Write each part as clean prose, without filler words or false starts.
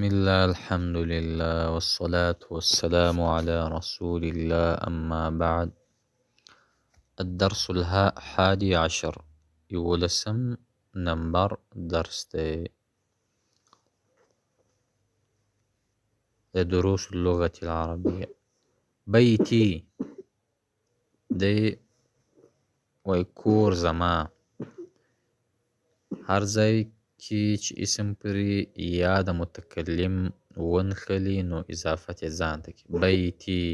بسم الله الحمد لله والصلاة والسلام على رسول الله أما بعد. الدرس الحادي عشر يولسم نمبر درس دروس اللغة العربية. بيتي دي ويكور زما هر ځای کی چې اسم پرې یا د متکلم ونښلي نو اضافت یې ځان ته کی. بیتی،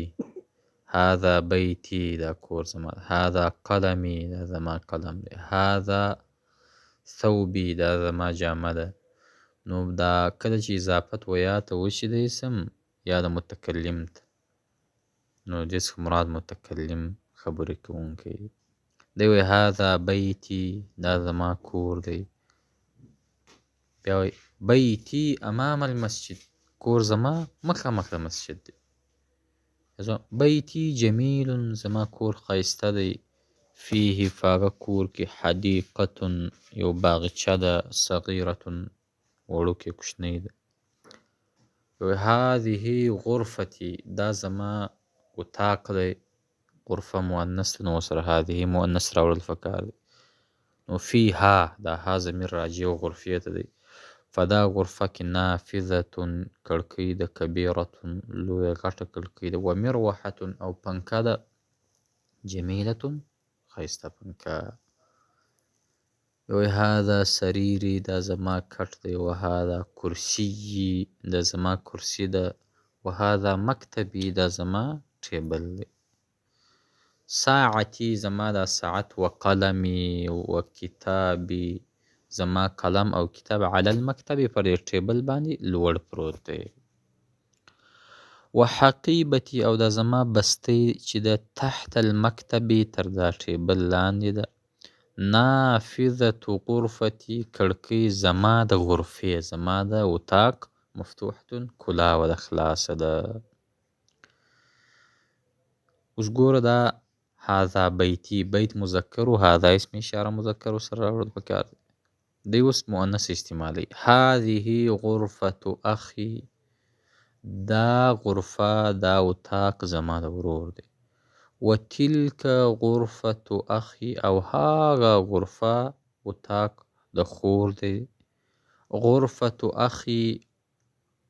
هذا بیتی دا کور زما، هذا قلمی دا زما قلم دی، هذا ثوبی دا زما جامه ده. نو دا کله چې اضافت و یا ته وشي د اسم یا د متکلم ته، نو دې څخه مراد متکلم خبرې کوونکی دی. دی وایي هذا بیتی دا زما کور دی. بیا وایي بیتی امام المسجد، کور زما مخامخ د مسجد دی. بیتی جمیل زما کور ښایسته دی. فیه فاغه کور کې حدیقة یو باغچه ده، صغیرة وړوکې کوچنۍ ده. هذه غرفتي دا زما اتاق دی. غرفه مؤنث نو سره هذه مؤنث راوړل پکار دی. نو فیها دا ها ضمیر راجع و غرفې ته دی. فدا غرفه کې نافذة کړکۍ ده، کبیرة لویه غټه کړکۍ ده، ومروحة او پنکه ده، جمیلة ښایسته پنکه. وی هذا سریری دا زما کټ دی، وهذا کرسی دا زما کرسی ده، وهذا مکتبی دا زما ټیبل دی. ساعتی زما دا ساعت، وقلمی وکتابی زما قلم او کتاب، علی المکتب پر ټیبل باندې لوړ پروت دی. وحقیبتی او دا زما بستی چې د تحت المکتب تر دا ټیبل لاندې ده. نافذة غرفتي کړکۍ زما د غرفې، زما د اتاق، مفتوحة کلاوه ده، خلاصه ده. اوس ګوره دا هذا بیتی، بیت مذکر و هذا اسم اشاره مذکر سره راوړل پکار دی. دی اوس مؤنث استعمالی. هذه غرفة اخی دا غرفه دا اتاق زما د ورور دی. وتلك غرفة اخی او هاغه غرفه اتاق د خور دی. غرفة اخی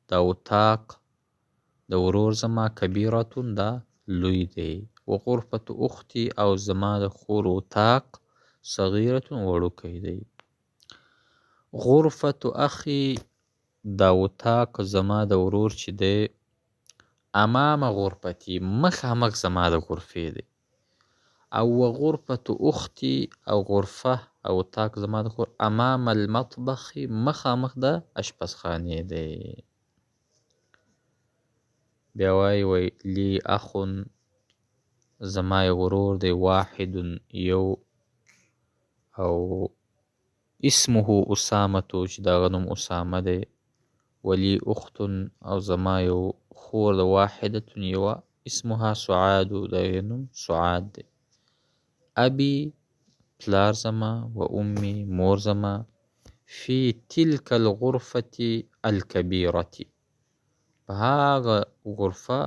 دا اتاق د ورور زما، کبیرة دا لوی دی. وغرفة اختی او زما د خور اتاق، صغیرة وړوکی دی. غرفة اخی دا اتاق زما د ورور چې دی، امام غرفتی مخامخ زما د غرفې دی. او وغرفة اختی او غرفه او اتاق زما د خور، امام المطبخ مخامخ د اشپزخانې دی. بیا وایي لی اخ زما یو ورور دی، واحد یو، او اسمه اسامة چې دغه نوم اسامه دی. ولی اخت او زما یو خور ده، واحدة یوه، اسمها سعاد دغه نوم سعاد دی. ابي پلار زما، و امي مور زما، فی تلک الغرفة الکبیرة په هغه غرفه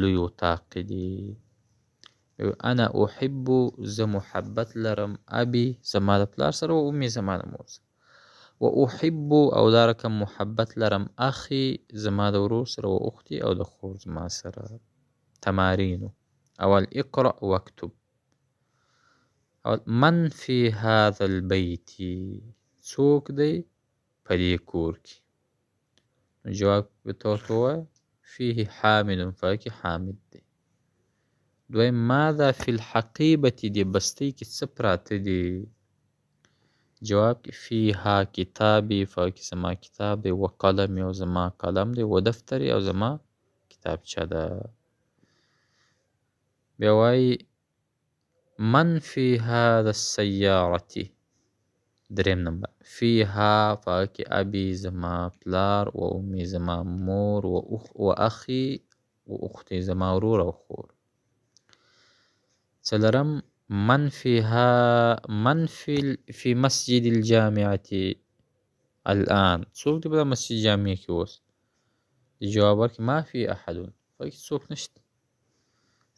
لوی اتاق کې دی. انا احب زه محبت لرم، ابي زما د پلار سره، و امي زما د مور سره. و احب او دا رقم محبت لرم، اخي زما د ورور سره، و اختي او د خور زما سره. تمارینو اول اقرأ واکتب. اول من فی هذا البیت څوک دی په دې کور کې. جواب به طور ته ووایه فیه حامد فاکی حامد دی. دویم ماذا فی الحقیبة دی بستی کې څه پراته دی. جواب کې فیها کتابی فاکی زما کتاب دی، و قلم او زما قلم دی، و دفتری او زما کتابچه ده. بیا وایي من فی هذا السیارة دریم نمبر، فیها فاکی ابی زما پلار، و امی زما مور، و اخی و اختی زما ورور او خور. څلورم من فیها من فی مسجد الجامعة الان څوک دی په مسجد جامع کې اوس. جواب ورکړي ما فی احدون، په کې څوک نشته.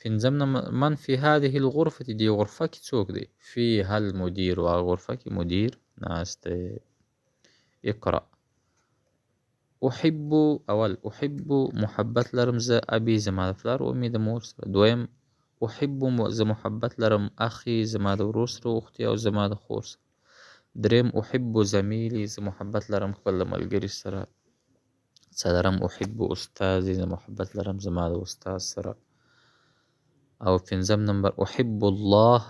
پنځم من فی هذه الغرفة، دې غرفه کې څوک دی؟ فیها المدیر، هغه غرفه کې مدیر ناست دی. اقرأ. احب اول احب محبت لرم زه ابي زما د پلار و امي د مور سره. دویم احب زه محبت لرم اخي زما د ورور سره، اختي او زما د خور سره. دریم احب زمیلی زه محبت لرم خپل ملګري سره. څلورم احب استاذي زه محبت لرم زما د استاد سره. او پنځم نمبر احب الله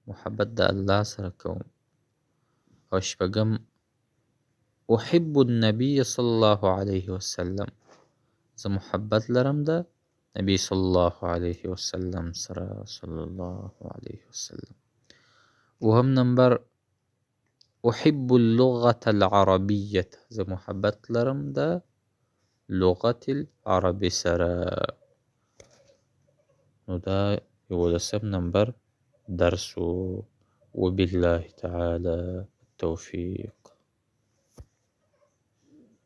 محبت د الله سره کوم. او شپږم احب النبي صلی الله علیه وسلم زه محبت لرم د نبی صلی الله علیه وسلم سره، صلی الله علیه وسلم. اوهم نمبر احب اللغة العربیة زه محبت لرم د لغت العربی سره. نو دا 11 نمبر درس و. وبالله تعالى التوفيق.